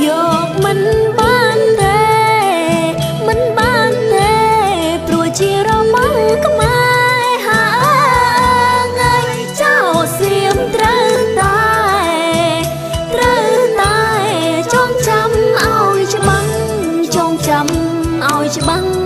យកមិនបានទេមិនបានទេព្រោះជារមាំងខ្មែរហើយចៅសៀមត្រូវតែចងចាំឲ្យច្បាំងចងចាំឲ្យច្បាំង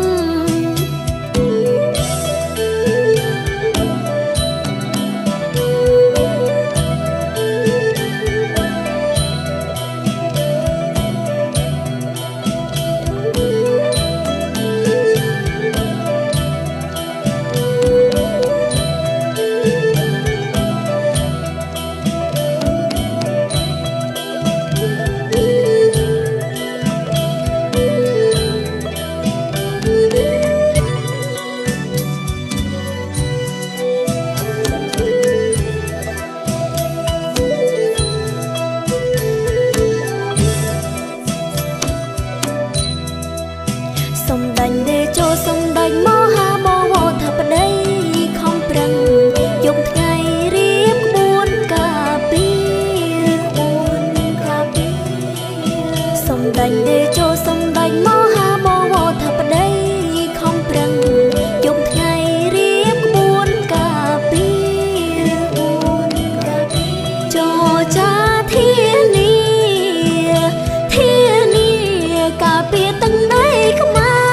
សំដាញ់ដេជោសំដាញ់មហាបវរថាប្តីខំប្រឹងយប់ថ្ងៃរៀបក្បួនការពារសំដាញ់ដេជោសំដាញ់មហាបវរថាប្តីខំប្រឹងយប់ថ្ងៃរៀបក្បួនការពារចរចាធានាការពារទាំងដីខ្មែរ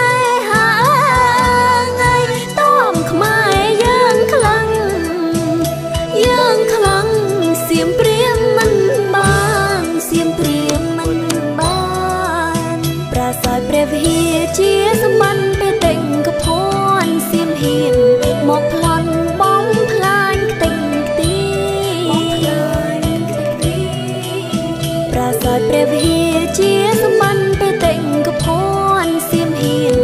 ព្រះវិហារជាសម្បត្តិពេលតែងកភ័នសៀមហ៊ានមកប្លន់បំផ្លាញខ្ទេចខ្ទីប្រាសាទព្រះវិហារជាសម្បត្តិពេលតែងកភ័នសៀមហ៊ាន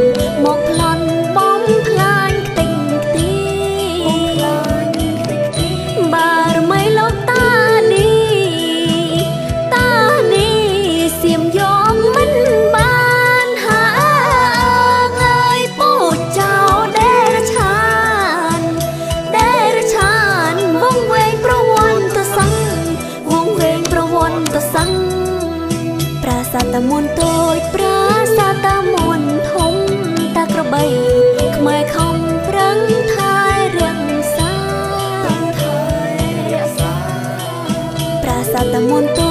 មកប្លន់បំផ្លាញខ្ទេចខ្ទីបារមីលោកតានីសៀមយកមិនប្រាសាទតាមុនតូចប្រាសាទតាមុនធំតាក្របីខ្មែរខំប្រឹងថែរក្សាប្រាសាទតាមុនតូ